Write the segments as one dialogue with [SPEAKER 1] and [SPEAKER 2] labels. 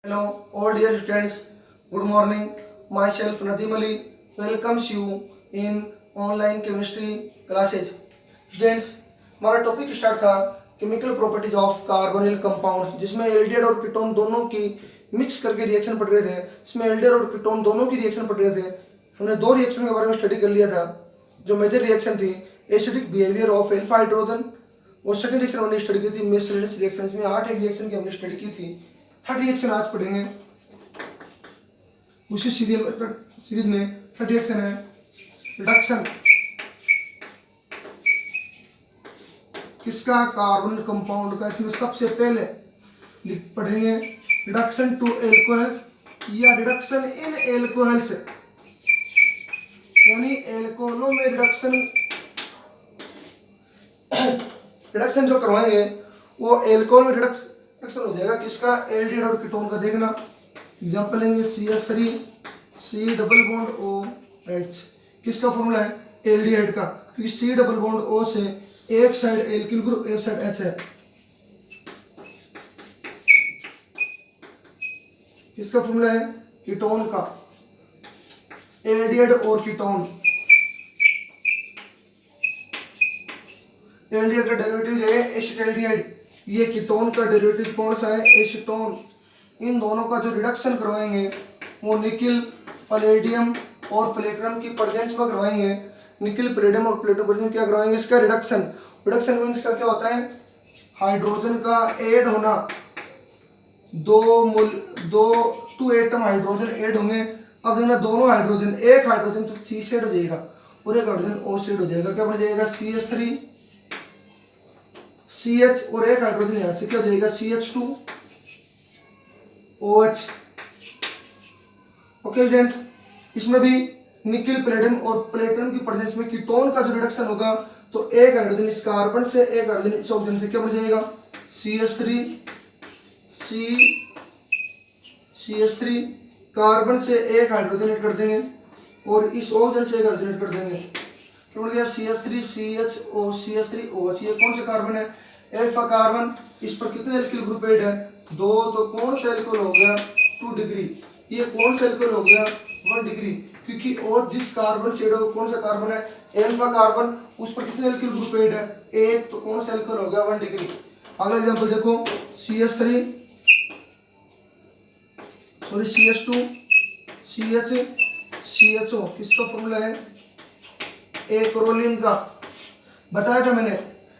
[SPEAKER 1] Hello, all dear students. Good morning. Myself Nadeem Ali welcomes you in online chemistry classes. Students, हमारा topic start था chemical properties of carbonyl compound, जिसमें aldehyde और ketone दोनों की mix करके reaction पढ़ रहे थे। इसमें एल्डिहाइड और कीटोन दोनों की रिएक्शन पढ़ रहे थे। हमने दो रिएक्शन के बारे में स्टडी कर लिया था। जो मेजर रिएक्शन थी acidic behaviour of alpha hydrogen, और सेकंड रिएक्शन हमने स्टडी की थी मेसलिस रिएक्शन। इसमें 8 एक रिएक्शन की हमने स्टडी की थी। थर्ड रिएक्शन आज पढ़ेंगे उसी सीरीज में। थर्ड रिएक्शन है रिडक्शन। किसका? कार्बन कंपाउंड का। इसमें सबसे पहले पढ़ेंगे रिडक्शन टू एल्कोहल्स या रिडक्शन इन एल्कोहल्स, यानी एल्कोहलों में रिडक्शन जो करवाएंगे वो एल्कोहल में रिडक्शन हो जाएगा। किसका? एल्डिहाइड और कीटोन का। देखना एग्जांपल लेंगे CH3 C double bond OH। किसका फॉर्मूला है? एल्डिहाइड का, क्योंकि C डबल बॉन्ड O से एक साइड एल्किल ग्रुप एक साइड H है। किसका फॉर्मूला है? कीटोन का। एल्डिहाइड और कीटोन, एल्डिहाइड का डेरिवेटिव है एसिटाल्डिहाइड। ये कीटोन का डेरिवेटिव कौन सा है? एसीटोन। इन दोनों का जो रिडक्शन करवाएंगे वो निकिल, पैलेडियम और प्लेटिनम की प्रेजेंस में करवाएंगे। निकिल, पैलेडियम और प्लेटिनम प्रेजेंस क्या करवाएंगे? इसका रिडक्शन। रिडक्शन मींस का क्या होता है? हाइड्रोजन का ऐड होना। टू एटम हाइड्रोजन ऐड होंगे। अब देखना दोनों हाइड्रोजन, एक हाइड्रोजन तो C शेड हो जाएगा और एक हाइड्रोजन O शेड हो जाएगा। क्या बन जाएगा? CH3 CH और एक हाइड्रोजन यहां से क्या हो जाएगा? CH2 OH। ओके फ्रेंड्स, इसमें भी निकिल, पैलेडियम और प्लेटिनम की प्रेजेंस में कीटोन का जो रिडक्शन होगा तो एक हाइड्रोजन इस कार्बन से एक हाइड्रोजन इस ऑक्सीजन से क्या बन जाएगा? CH3 कार्बन से एक हाइड्रोजन ऐड कर देंगे और इस ऑक्सीजन से एक हाइड्रोजन ऐड कर देंगे। क्या बन गया? CH3 CH3 OH। ये कौन सा कार्बन है? Alpha carbon. इस पर कितने एल्किल ग्रुप ऐड है? 2। तो कौन सा एल्कोहल हो गया? 2 डिग्री। ये कौन सा एल्कोहल हो गया? 1 डिग्री, क्योंकि और जिस कार्बन से कौन सा कार्बन है? Alpha carbon. उस पर कितने एल्किल ग्रुप ऐड है? 1। तो कौन सा एल्कोहल हो गया? 1 डिग्री। अगला एग्जांपल देखो CH2 CHO। किसका फॉर्मूला है? एक्रोलीन का। बताया था मैंने,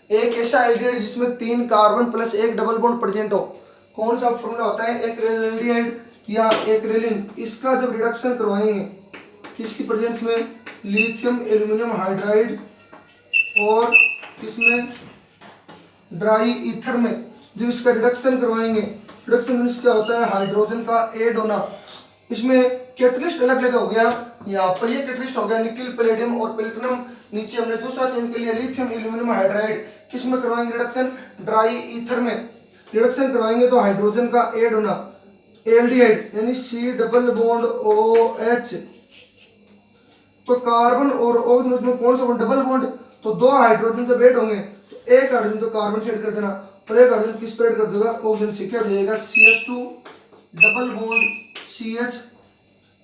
[SPEAKER 1] एक ऐसा एल्डिहाइड जिसमें 3 कार्बन प्लस एक डबल बॉन्ड प्रेजेंट हो, कौन सा फॉर्मूला होता है? एक्रिलेल्डिहाइड या एक्रेलिन। इसका जब रिडक्शन करवाएंगे किसकी प्रेजेंस में? लिथियम एल्यूमिनियम हाइड्राइड और किसमें? ड्राई ईथर में। जब इसका रिडक्शन करवाएंगे, रिडक्शन मींस क्या होता है? हाइड्रोजन का ऐड होना। इसमें कैटलिस्ट अलग अलग हो गया। यहाँ पर ये कैटलिस्ट हो गया निकिल, पैलेडियम और प्लेटिनम। नीचे हमने दूसरा चेंज कर लिया लिथियम एल्यूमिनियम हाइड्राइड। किस में करवाएंगे रिडक्शन? ड्राई ईथर में। रिडक्शन करवाएंगे तो हाइड्रोजन का ऐड होना, एल्डिहाइड यानी C डबल बॉन्ड OH। तो कार्बन और ऑक्सीजन में कौन सा बॉन्ड? Double bond. तो 2 हाइड्रोजन जब ऐड होंगे तो एक हाइड्रोजन तो कार्बन से ऐड कर देना और एक हाइड्रोजन किस पर ऐड कर देगा? ऑक्सीजन से। क्या हो जाएगा? CH2 डबल बॉन्ड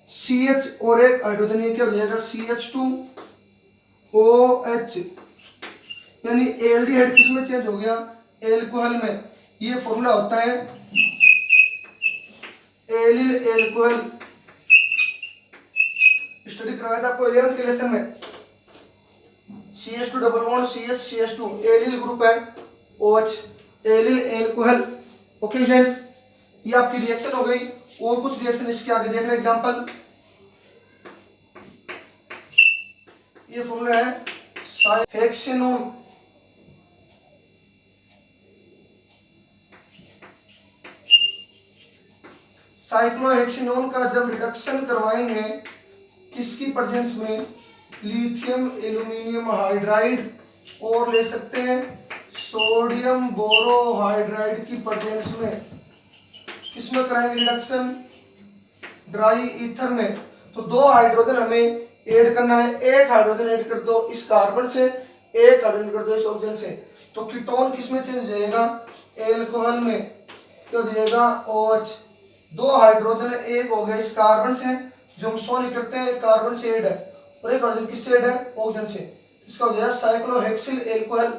[SPEAKER 1] CH और एक हाइड्रोजन, ये क्या हो जाएगा? CH2 OH। यानी एल्डिहाइड किस में चेंज हो गया? एल्कोहल में। ये फॉर्मूला होता है एलिल एल्कोहल। स्टडी करवाया था आपको 11th के लेसन में। CH2 double bond CH2 allyl group है OH, allyl alcohol. Okay friends, ये आपकी रिएक्शन हो गई। और कुछ रिएक्शन इसके आगे देखना। एग्जांपल, ये फॉर्मूला है हेक्सेनोन। साइक्लोहेक्सेनोन का जब रिडक्शन करवाएंगे किसकी प्रेजेंस में? लिथियम एल्यूमिनियम हाइड्राइड और ले सकते हैं सोडियम बोरोहाइड्राइड की प्रेजेंस में। किसमें कराएंगे रिडक्शन? ड्राई ईथर में। तो 2 हाइड्रोजन हमें ऐड करना है। एक हाइड्रोजन ऐड कर दो इस कार्बन से, एक हाइड्रोजन कर दो इस ऑक्सीजन से। तो कीटोन किस में चेंज हो जाएगा? एल्कोहल में। क्या हो जाएगा? OH। दो हाइड्रोजन है, एक हो गया इस कार्बन से जो हम शो नहीं करते हैं, कार्बन से एड है, और एक हाइड्रोजन किससे एड है, ऑक्सीजन से। इसका हो जाएगा साइक्लोहेक्सिल एल्कोहल,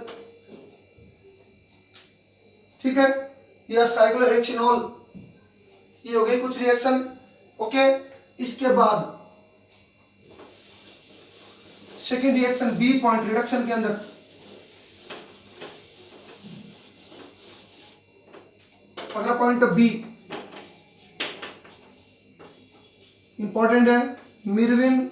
[SPEAKER 1] ठीक है, या साइक्लोहेक्सिनॉल। ये हो गई कुछ रिएक्शन। ओके, इसके बाद second reaction B point reduction के अंदर अगला पॉइंट बी इंपॉर्टेंट है, Meerwein,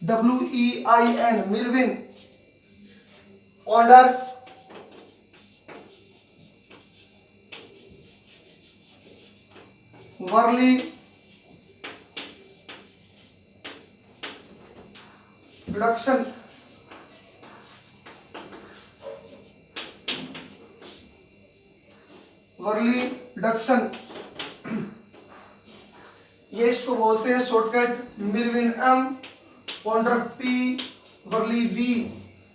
[SPEAKER 1] WEIN, Meerwein, order, Verley, reduction, Verley reduction, ये इसको बोलते हैं shortcut Meerwein M, Ponndorf P, Verley V,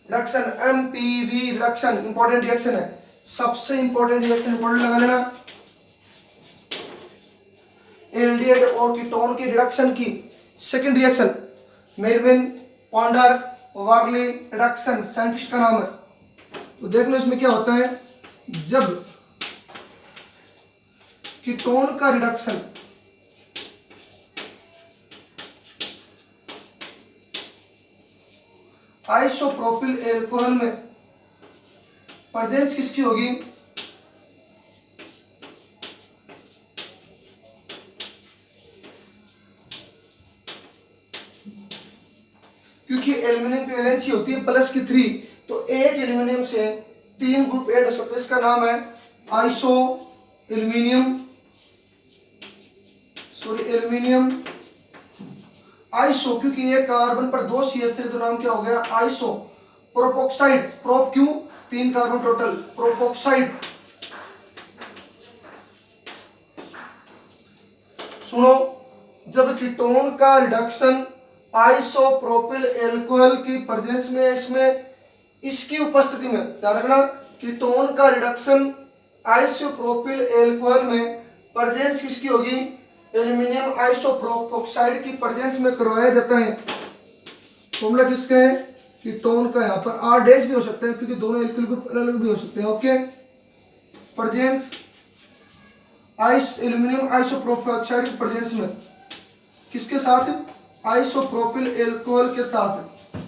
[SPEAKER 1] reduction MPV reduction. Important reaction है, सबसे इंपॉर्टेंट रिएक्शन इंपॉर्टेंट लगा लेना। एल्डिहाइड और कीटोन के रिडक्शन की second reaction Meerwein, Ponndorf, Verley reduction, scientist का नाम है। तो देख लो इसमें क्या होता है, जब कीटोन का रिडक्शन आइसोप्रोपिल एल्कोहल में प्रेजेंस किसकी होगी, क्योंकि एल्यूमिनियम की वैलेंसी होती है प्लस की 3, तो एक एल्यूमिनियम से 3 ग्रुप ऐड हो सकते हैं। इसका नाम है आइसो एल्यूमिनियम, एल्यूमिनियम आइसो, क्योंकि एक कार्बन पर 2 CH3 तो नाम क्या हो गया आइसो। प्रोपोक्साइड, प्रोप क्यों, 3 कार्बन टोटल, प्रोपोक्साइड। सुनो, जब कीटोन का रिडक्शन आइसोप्रोपिल एल्कोहल की प्रेजेंस में, इसमें इसकी उपस्थिति में, ध्यान रखना, कीटोन का रिडक्शन आइसोप्रोपिल एल्कोहल में प्रेजेंस किसकी होगी, एल्यूमिनियम आइसोप्रोपोक्साइड की प्रेजेंस में करवाया जाता है। फॉर्मूला किसका है, कीटोन का, यहाँ पर R डैश भी हो सकता है क्योंकि दोनों एल्किल ग्रुप अलग अलग भी हो सकते हैं। ओके, प्रेजेंस एल्यूमिनियम आइसोप्रोपोक्साइड की प्रेजेंस में किसके साथ, आइसोप्रोपिल एल्कोहल के साथ।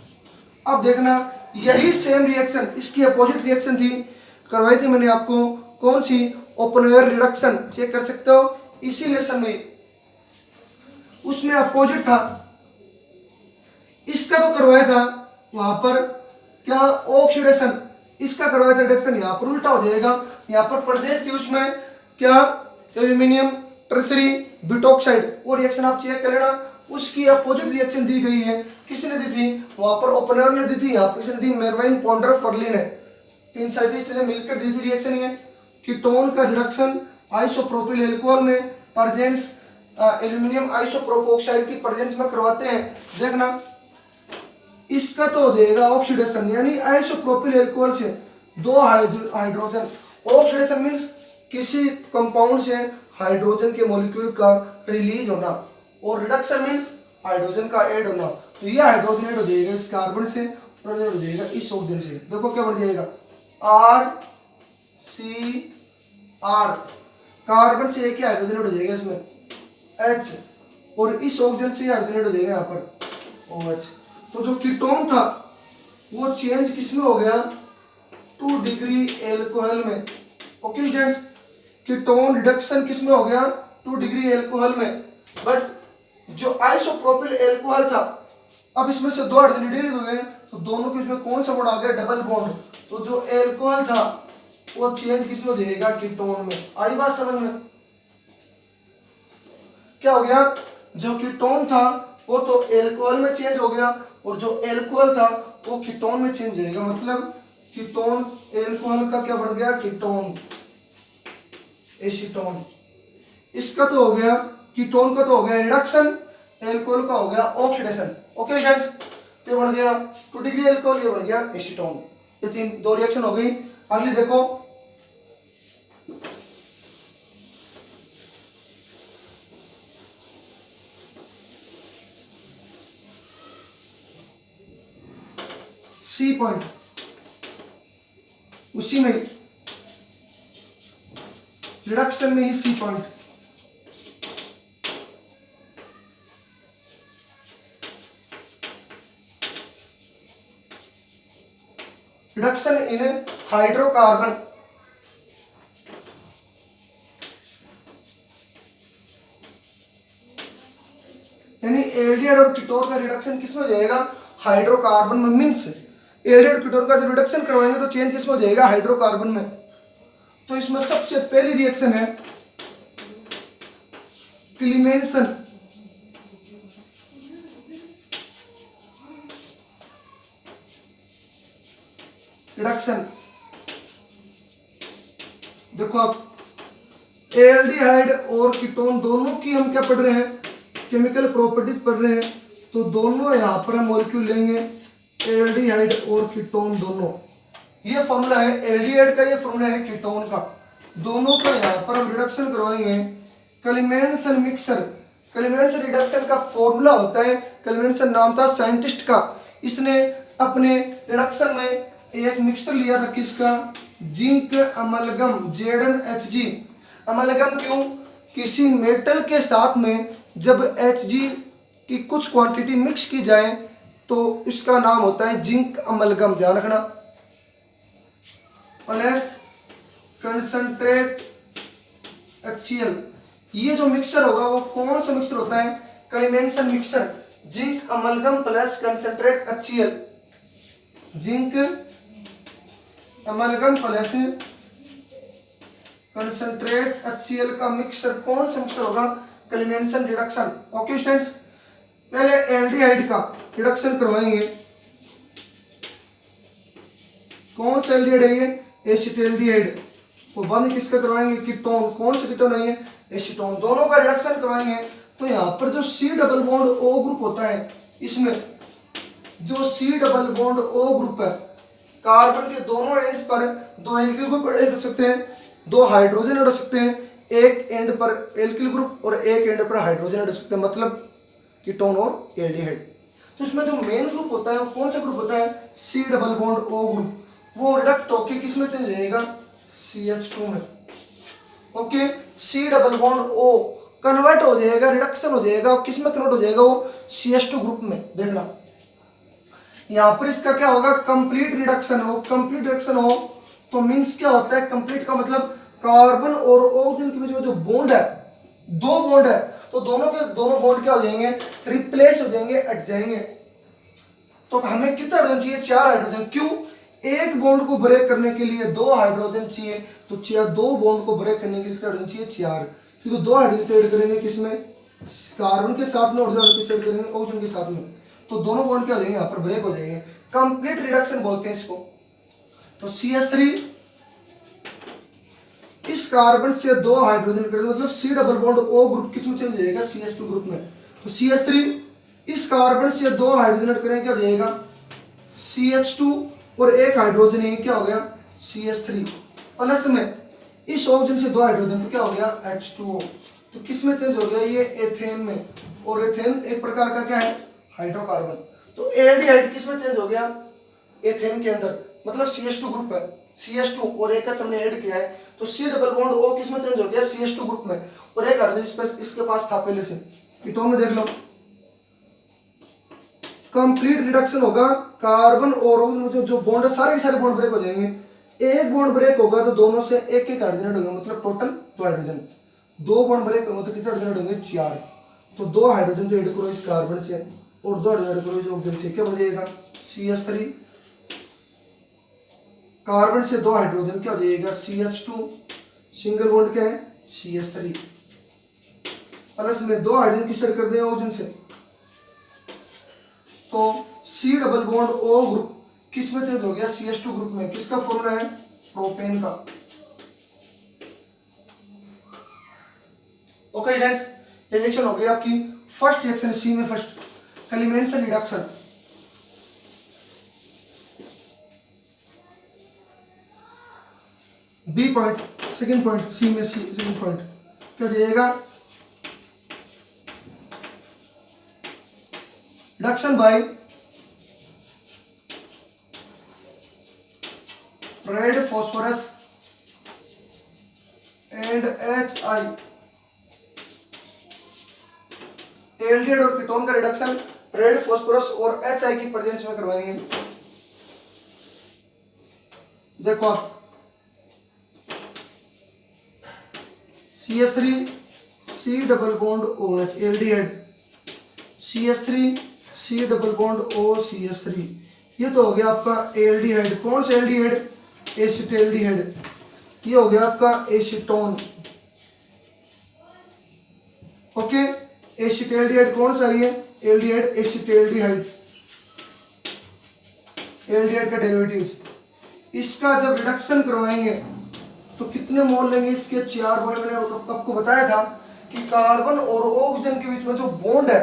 [SPEAKER 1] अब देखना, यही सेम रिएक्शन, इसकी अपोजिट रिएक्शन थी, करवाई थी मैंने आपको, कौन सी, ओपेनहेयर रिडक्शन, चेक कर सकते हो इसी लेसन में, उसमें अपोजिट था। इसका तो करवाया था वहां पर क्या, ऑक्सीडेशन, इसका करवाया था रिडक्शन, यहाँ पर उल्टा हो जाएगा। यहाँ पर प्रेजेंस थी उसमें क्या, एल्यूमिनियम टर्सरी ब्यूटॉक्साइड, वो रिएक्शन आप चेक कर लेना। उसकी अपोजिट रिएक्शन दी गई है, किसने दी थी, वहां पर ओपेनहेयर ने दी थी, यहाँ पर किसने दी, मेरवाइन, पॉन्डर, फर्ली ने, 3 साइंटिस्ट ने मिलकर दी थी रिएक्शन। ये कीटोन का रिडक्शन आइसोप्रोपिल एल्कोहल में प्रेजेंस एल्यूमिनियम आइसोप्रोपोक्साइड की प्रेजेंस में करवाते हैं। देखना, इसका तो हो जाएगा ऑक्सीडेशन, यानी आइसोप्रोपिल एल्कोहल से 2 हाइड्रोजन, ऑक्सीडेशन मींस किसी कंपाउंड से हाइड्रोजन के मॉलिक्यूल का रिलीज होना, और रिडक्शन मींस हाइड्रोजन का ऐड होना। तो ये हाइड्रोजन ऐड हो जाएगा इस कार्बन से, और ऐड हो जाएगा इस ऑक्सीजन से। देखो क्या बन जाएगा, RCR, कार्बन से एक ही हाइड्रोजन ऐड हो जाएगा इसमें H, और इस ऑक्सीजन से हाइड्रोजन ऐड हो जाएगा यहाँ पर OH। तो जो कीटोन था वो चेंज किसमें हो गया, 2 डिग्री एल्कोहल में। ओके स्टूडेंट्स, कीटोन रिडक्शन किसमें हो गया, 2 डिग्री एल्कोहल में। बट जो आइसोप्रोपिल एल्कोहल था, अब इसमें से 2 हाइड्रोजन रिलीज हो गए, तो दोनों के बीच में कौन सा बॉन्ड आ गया, डबल बॉन्ड। तो जो एल्कोहल था वो चेंज किसमें हो जाएगा, कीटोन में। आई बात समझ में, क्या हो गया, जो कीटोन था वो तो एल्कोहल में चेंज हो गया, और जो एल्कोहल था वो कीटोन में चेंज हो जाएगा। मतलब कीटोन एल्कोहल का क्या बढ़ गया, कीटोन, एसीटोन। इसका तो हो गया, कीटोन का तो हो गया रिडक्शन, एल्कोहल का हो गया ऑक्सीडेशन। ओके फ्रेंड्स, तो बन गया 2 डिग्री एल्कोहल, ये बन गया एसीटोन। ये 2 रिएक्शन हो गई। अगली देखो, सी पॉइंट, उसी में रिडक्शन में ही C point. Reduction in hydrocarbon, यानी एल्डिहाइड और कीटोन का रिडक्शन किस में हो जाएगा? हाइड्रोकार्बन में। मींस एल्डिहाइड और कीटोन का जब रिडक्शन करवाएंगे तो चेंज किस में हो जाएगा? हाइड्रोकार्बन में। तो इसमें सबसे पहली रिएक्शन है क्लीमेंसन, रिडक्शन। देखो आप, एल्डिहाइड और कीटोन दोनों की हम क्या पढ़ रहे हैं? केमिकल प्रॉपर्टीज पढ़ रहे हैं। तो दोनों यहां पर हम मॉलिक्यूल लेंगे, एल्डिहाइड और कीटोन दोनों। ये फॉर्मूला है एल्डिहाइड का, ये फॉर्मूला है कीटोन का। दोनों का यहां पर हम रिडक्शन करवाएंगे। क्लीमेंसन मिक्सर, क्लीमेंसन रिडक्शन का फॉर्मूला होता है, क्लीमेंसन नाम था साइंटिस्ट का। इसने अपने रिडक्शन में एक मिक्सर लिया था, किसका? Zinc amalgam, ZnHg। अमलगम क्यों? किसी मेटल के साथ में जब Hg की कुछ क्वांटिटी मिक्स की जाए तो इसका नाम होता है जिंक अमलगम, ध्यान रखना। प्लस कंसंट्रेट HCl, ये जो मिक्सर होगा वो कौन सा मिक्सर होता है? Clemmensen mixer, zinc amalgam plus concentrate HCl। Zinc amalgam plus concentrate HCl का मिक्सर कौन सा मिक्सर होगा? Clemmensen reduction. ओके स्टूडेंट्स, पहले एल्डिहाइड का रिडक्शन करवाएंगे। कौन सा एल्डिहाइड है ये? एसिटाल्डिहाइड। तो बंद किसका करवाएंगे? कीटोन। कौन सा कीटोन है ये? एसीटोन। दोनों का रिडक्शन करवाएंगे। तो यहाँ पर जो C double bond O group होता है, इसमें जो C double bond O group है, कार्बन के दोनों एंड्स पर दो एल्किल ग्रुप रख सकते हैं, दो हाइड्रोजन रख सकते हैं। एक एंड पर एल्किल ग्रुप और एक एंड पर हाइड्रोजन रख सकते हैं, मतलब कीटोन और एल्डिहाइड। तो इसमें जो मेन ग्रुप होता है वो कौन सा ग्रुप होता है? C double bond O group. वो रिडक्ट होके किस में चेंज हो जाएगा? CH2 में। Okay, C double bond O convert हो जाएगा, रिडक्शन हो जाएगा, किस में कन्वर्ट हो जाएगा? वो CH2 ग्रुप में। देखना यहां पर इसका क्या होगा? कंप्लीट रिडक्शन हो। कंप्लीट रिडक्शन हो तो मींस क्या होता है? कंप्लीट का मतलब कार्बन और ऑक्सीजन के बीच में जो बॉन्ड है, दो बॉन्ड है, तो दोनों के दोनों बॉन्ड क्या हो जाएंगे? रिप्लेस हो जाएंगे, हट जाएंगे। तो हमें कितना हाइड्रोजन चाहिए? 4 हाइड्रोजन। क्यों? एक बॉन्ड को ब्रेक करने के लिए 2 हाइड्रोजन चाहिए, तो 2 बॉन्ड को ब्रेक करने के लिए कितना हाइड्रोजन चाहिए? 4। क्योंकि 2 हाइड्रोजन ऐड करेंगे किसमें? कार्बन के साथ में, और किस ऐड करेंगे? ऑक्सीजन के साथ में। तो दोनों बॉन्ड क्या हो जाएंगे? यहाँ पर ब्रेक हो जाएंगे। कंप्लीट रिडक्शन बोलते हैं इसको। तो CH3 इस कार्बन से 2 हाइड्रोजन करेंगे, मतलब C double bond O group किस में चेंज हो जाएगा? CH2 ग्रुप में। तो CH3 इस कार्बन से 2 हाइड्रोजन करेंगे, क्या हो जाएगा? CH2 और एक हाइड्रोजन ये क्या हो गया? CH3। प्लस में इस ऑक्सीजन से 2 हाइड्रोजन तो क्या हो गया? H2O। तो किस में चेंज हो गया? ये एथेन में। और एथेन एक प्रकार का क्या है? हाइड्रोकार्बन। तो एल्डिहाइड किस में चेंज हो गया? एथेन के अंदर, मतलब CH2 ग्रुप है, CH2 और एक हमने ऐड किया है, तो C डबल बॉन्ड O किस में चेंज हो गया? CH2 ग्रुप में। और एक हाइड्रोजन इसके पास था पहले से। कीटोन में देख लो, कंप्लीट रिडक्शन होगा। कार्बन और ऑक्सीजन जो बॉन्ड है, सारे के सारे बॉन्ड ब्रेक हो जाएंगे। एक बॉन्ड ब्रेक होगा तो दोनों से एक एक हाइड्रोजन होगा, मतलब टोटल 2 हाइड्रोजन। 2 बॉन्ड ब्रेक होंगे तो कितने हाइड्रोजन होंगे? 4। तो 2 हाइड्रोजन तो ऐड करो इस कार्बन से और 2 हाइड्रोजन ऐड करो इस ऑक्सीजन से, क्या बन जाएगा? CH3। कार्बन से 2 हाइड्रोजन क्या हो जाएगा? CH2। सिंगल बॉन्ड क्या है? CH3। प्लस में 2 हाइड्रोजन किस ऐड कर दें? ऑक्सीजन से। तो C double bond O group किस में चेंज हो गया? CH2 ग्रुप में। किसका फॉर्मूला है? प्रोपेन का। ओके फ्रेंड्स, ये रिएक्शन हो गई आपकी फर्स्ट रिएक्शन C में, first Clemmensen reduction. B point, second point C में, सेकंड पॉइंट क्या हो जाएगा? Reduction by red phosphorus and HI, aldehyde और कीटोन का रिडक्शन रेड फॉस्फोरस और HI की प्रेजेंस में करवाएंगे। देखो आप CH3 C double bond OH aldehyde, CH3 C double bond O CH3, ये तो हो गया आपका एल्डिहाइड। कौन सा एल्डिहाइड? एसिटाल्डिहाइड। ये हो गया आपका एसीटोन। ओके, एसिटाल्डिहाइड कौन सा है? ये एल्डिहाइड एसिटाल्डिहाइड, एल्डिहाइड का डेरिवेटिव। इसका जब रिडक्शन करवाएंगे तो कितने मोल लेंगे? इसके 4 मोल। मैंने आपको बताया था कि कार्बन और ऑक्सीजन के बीच में जो बॉन्ड है,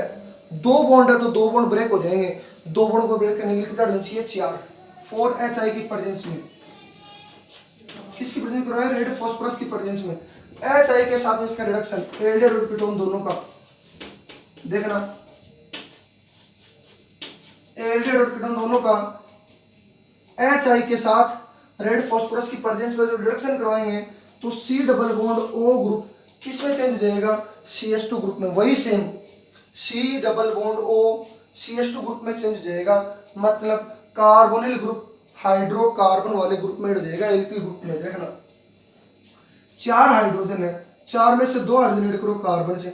[SPEAKER 1] 2 बॉन्ड है तो 2 बॉन्ड ब्रेक हो जाएंगे। 2 बॉन्ड को ब्रेक करने के लिए कितना होना चाहिए? 4। 4HI की प्रेजेंस में। किसकी प्रेजेंस करवाए? रेड फॉस्फोरस की प्रेजेंस में। HI के साथ में इसका रिडक्शन एल्डिहाइड और कीटोन दोनों का। देखना, एल्डिहाइड और कीटोन दोनों का HI के साथ रेड फॉस्फोरस की प्रेजेंस में जो रिडक्शन करवाएंगे तो C double bond O group किस में चेंज हो जाएगा? CH2 ग्रुप में। वही same C double bond O CH2 group में चेंज हो जाएगा, मतलब कार्बोनिल ग्रुप हाइड्रोकार्बन वाले ग्रुप में हो जाएगा, एल्किल ग्रुप में। देखना, 4 हाइड्रोजन है, 4 में से 2 हाइड्रोजन ऐड करो कार्बन से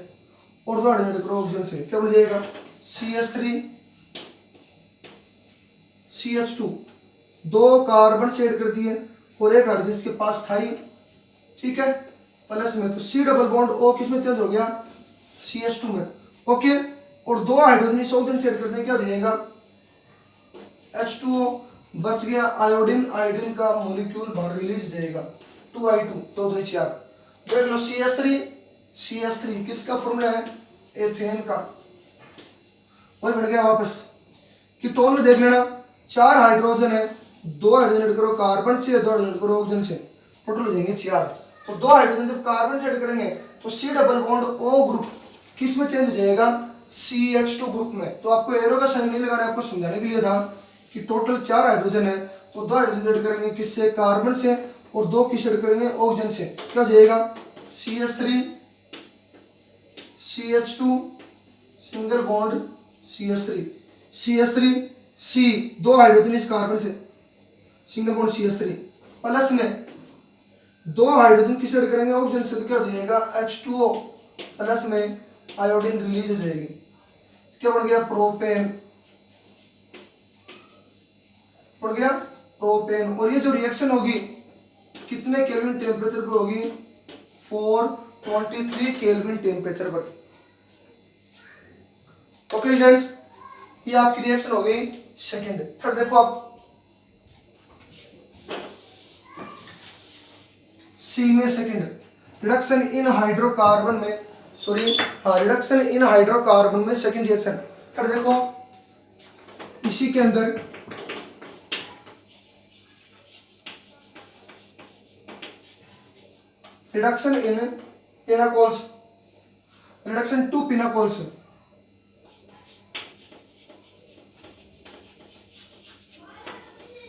[SPEAKER 1] और 2 हाइड्रोजन ऐड करो ऑक्सीजन से, क्या बन जाएगा? CH3 CH2, 2 कार्बन से ऐड कर दिए और 1 हाइड्रोजन इसके पास था ही, ठीक है, प्लस में। तो C डबल बॉन्ड O किस में चेंज हो गया? CH2 में। ओके, और 2 हाइड्रोजन इस ऑक्सीजन से ऐड कर दें, क्या हो जाएगा? H2O। बच गया आयोडीन, आयोडीन का मॉलिक्यूल बाहर रिलीज हो जाएगा, 2I2, 2 दूनी 4। देख लो CH3 किसका फॉर्मूला है? एथेन का। वही बढ़ गया वापस। कीटोन में देख लेना, 4 हाइड्रोजन है, 2 हाइड्रोजन ऐड करो कार्बन से, 2 हाइड्रोजन ऐड करो ऑक्सीजन से, टोटल हो जाएंगे 4। तो 2 हाइड्रोजन जब कार्बन से ऐड करेंगे तो C double bond O group किस में चेंज हो जाएगा? CH2 ग्रुप में। तो आपको एरो का साइन नहीं लगाना, आपको समझाने के लिए था कि टोटल 4 हाइड्रोजन है तो 2 हाइड्रोजन ऐड करेंगे किससे? कार्बन से, और 2 किस ऐड करेंगे? ऑक्सीजन से, क्या हो जाएगा? CH3 CH2 single bond CH3 C, 2 hydrogen इस कार्बन से, सिंगल बॉन्ड CH3, प्लस में 2 हाइड्रोजन किस ऐड करेंगे? ऑक्सीजन से, तो क्या हो जाएगा? H2O, प्लस में आयोडीन रिलीज हो जाएगी, क्या बन गया? प्रोपेन। बढ़ गया प्रोपेन। और ये जो रिएक्शन होगी कितने केल्विन टेम्परेचर पर होगी? 423 केल्विन टेम्परेचर पर। ओके स्टूडेंट्स, ये आपकी रिएक्शन हो गई सेकंड। थर्ड देखो आप, सी में सेकंड रिडक्शन इन हाइड्रोकार्बन में, रिडक्शन इन हाइड्रोकार्बन में सेकंड रिएक्शन। थर्ड देखो, इसी के अंदर reduction in pinacols, reduction to पिनाकोल्स।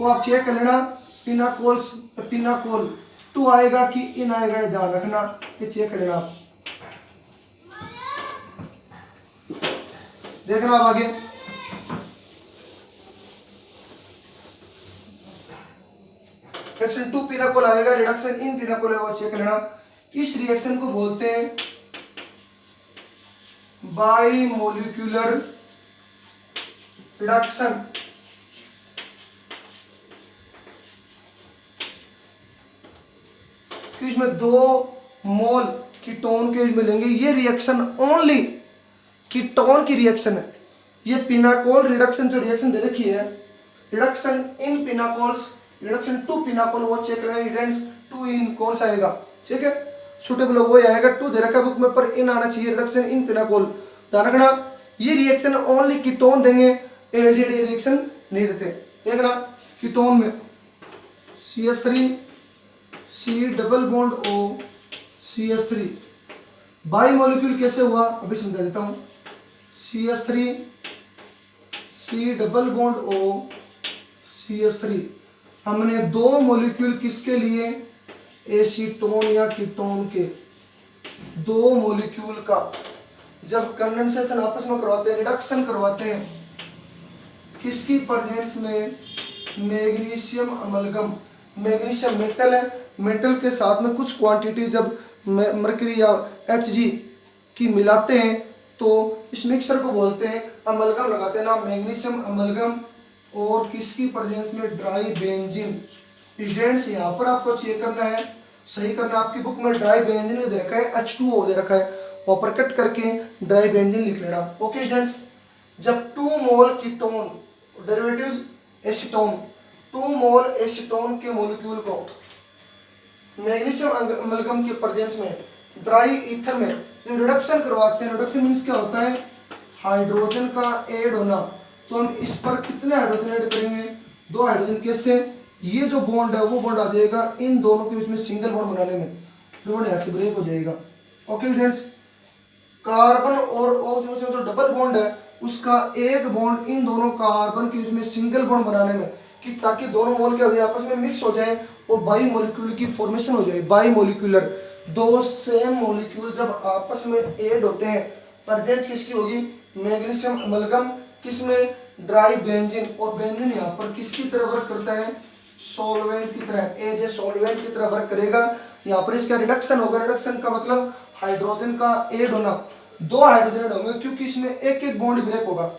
[SPEAKER 1] वो आप चेक कर लेना, पिनाकोल्स, पिनाकोल 2 आएगा कि इन आएगा, ये ध्यान रखना, ये चेक कर लेना आप। देखना आप आगे, रिएक्शन टू पिनाकोल आएगा, रिडक्शन इन पिनाकोल आएगा, चेक कर लेना। इस रिएक्शन को बोलते हैं बाई मोलिक्यूलर रिडक्शन। इसमें 2 मोल कीटोन के मिलेंगे। ये रिएक्शन ओनली कीटोन की रिएक्शन है। ये पिनाकोल रिडक्शन जो रिएक्शन दे रखी है, reduction in pinacols, reduction to pinacol, वो चेक करेंगे। 2 इन कौन सा आएगा, ठीक है, सुटेबल वो आएगा। 2 दे रखा बुक में, पर इन आना चाहिए, रिडक्शन इन पिनाकोल। ध्यान रखना, ये रिएक्शन ओनली कीटोन देंगे, एल्डिहाइड ये रिएक्शन नहीं देते। देखना, कीटोन में CH3 C double bond O CH3, by molecule कैसे हुआ अभी समझा देता हूं। CH3 C double bond O CH3, हमने दो मॉलिक्यूल किसके लिए, एसीटोन या कीटोन के, दो मॉलिक्यूल का जब कंडेंसेशन आपस में करवाते हैं, रिडक्शन करवाते हैं, किसकी प्रेजेंस में, मैग्नीशियम अमलगम, मैग्नीशियम मेटल है, मेटल के साथ में कुछ क्वांटिटी जब मरकरी या Hg की मिलाते हैं तो इस मिक्सर को बोलते हैं अमलगम, लगाते हैं ना मैग्नीशियम अमलगम, और किसकी प्रेजेंस में, ड्राई बेंजीन। स्टूडेंट्स यहाँ पर आपको चेक करना है, सही करना है, आपकी बुक में ड्राई बेंजीन दे रखा है, H2O दे रखा है, वहाँ पर कट करके ड्राई बेंजीन लिख लेना। ओके स्टूडेंट्स, जब 2 मोल कीटोन डेरिवेटिव एसीटोन, 2 मोल एसीटोन के मॉलिक्यूल को मैग्नीशियम अमलगम के प्रेजेंस में ड्राई ईथर में रिडक्शन करवाते हैं, रिडक्शन मीन्स क्या होता है, हाइड्रोजन का ऐड होना, तो हम इस पर कितने हाइड्रोजन ऐड करेंगे, 2 हाइड्रोजन, कैसे, ये जो बॉन्ड है वो बॉन्ड आ जाएगा इन दोनों के बीच में सिंगल बॉन्ड बनाने में, बॉन्ड ऐसे ब्रेक हो जाएगा। ओके फ्रेंड्स, कार्बन और ऑक्सीजन जो डबल बॉन्ड है उसका एक बॉन्ड इन दोनों कार्बन के बीच में सिंगल बॉन्ड बनाने में, कि ताकि दोनों मोल के आपस में मिक्स हो जाए और बाई मॉलिक्यूल की फॉर्मेशन हो जाए, बाई मॉलिक्यूलर, दो सेम मॉलिक्यूल जब आपस में ऐड होते हैं, प्रेजेंस किसकी होगी, मैग्नीशियम अमलगम, किसमें, ड्राई बेंजीन, और बेंजीन यहाँ पर किसकी तरह वर्क करता है, सॉल्वेंट की तरह, एज ए सॉल्वेंट की तरह वर्क करेगा। यहाँ पर इसका रिडक्शन होगा, रिडक्शन का मतलब हाइड्रोजन का ऐड होना, 2 हाइड्रोजन ऐड होंगे क्योंकि इसमें एक एक बॉन्ड ब्रेक होगा,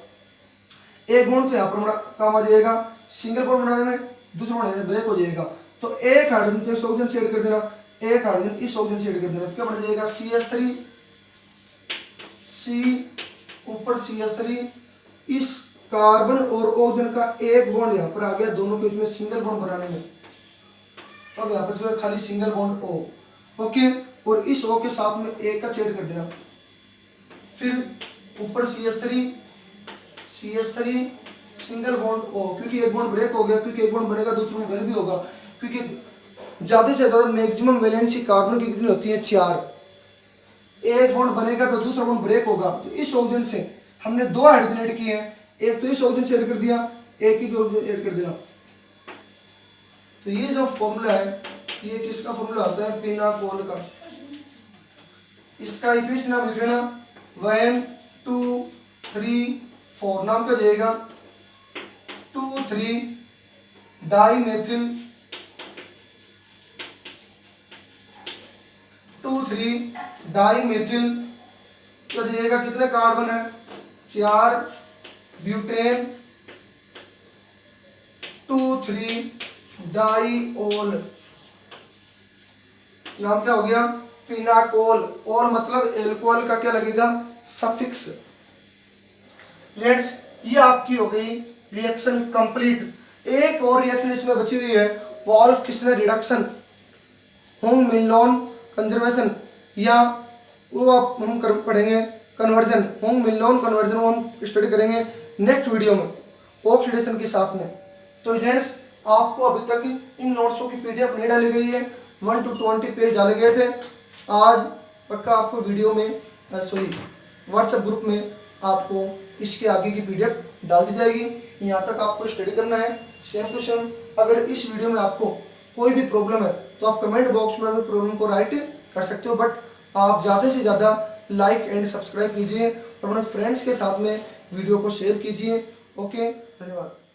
[SPEAKER 1] एक बॉन्ड तो यहाँ पर काम आ जाएगा सिंगल बॉन्ड बनाने में, दूसरा बॉन्ड ब्रेक हो जाएगा, तो एक हाइड्रोजन तो इस ऑक्सीजन से ऐड कर देना, एक हाइड्रोजन इस ऑक्सीजन से ऐड कर देना, तो क्या बन जाएगा, CH3, C ऊपर CH3, इस कार्बन और ऑक्सीजन का एक बॉन्ड यहाँ पर आ गया दोनों के बीच में सिंगल बॉन्ड बनाने में, तो अब यहाँ पर खाली सिंगल बॉन्ड O। ओके, और इस O के साथ में एक का छेद कर देना, फिर ऊपर CH3 सिंगल बॉन्ड O, क्योंकि एक बॉन्ड ब्रेक हो गया, क्योंकि एक बॉन्ड बनेगा दूसरे में भी होगा, क्योंकि ज्यादा से ज्यादा मैक्सिमम वैलेंसी कार्बन की कितनी होती है, 4, एक बॉन्ड बनेगा तो दूसरा बॉन्ड ब्रेक होगा, तो इस ऑक्सीजन से हमने 2 हाइड्रोजन ऐड किए हैं, एक तो इस ऑक्सीजन से ऐड कर दिया, एक ही ऑक्सीजन ऐड कर देना, तो ये जो फॉर्मूला है ये किसका फॉर्मूला होता है, पिनाकोल का, इसका इक्वेशन नाम लिख लेना 1 2 3 4, नाम क्या जाएगा 2,3 डाईमेथिल 2,3 डाईमेथिल, क्या जाएगा, कितने कार्बन है, 4 ब्यूटेन 2,3 डाईओल, नाम क्या हो गया, पिनाकोल, ओल मतलब एल्कोहल का क्या लगेगा, सफिक्स। फ्रेंड्स, ये आपकी हो गई रिएक्शन कंप्लीट। एक और रिएक्शन इसमें बची हुई है, वॉल्फ किसने रिडक्शन, होंग मिलनॉन कंजर्वेशन, या वो आप हम पढ़ेंगे कन्वर्जन, होंग मिलनॉन कन्वर्जन, वो हम स्टडी करेंगे नेक्स्ट वीडियो में ऑक्सीडेशन के साथ में। तो फ्रेंड्स, आपको अभी तक इन नोट्सों की PDF नहीं डाली गई है, 1 to 20 पेज डाले गए थे, आज पक्का आपको वीडियो में व्हाट्सएप ग्रुप में आपको इसके आगे की PDF डाल दी जाएगी, यहाँ तक आपको स्टडी करना है सेम टू सेम। अगर इस वीडियो में आपको कोई भी प्रॉब्लम है तो आप कमेंट बॉक्स में प्रॉब्लम को राइट कर सकते हो, बट आप ज़्यादा से ज़्यादा लाइक एंड सब्सक्राइब कीजिए और अपने फ्रेंड्स के साथ में वीडियो को शेयर कीजिए। ओके, धन्यवाद।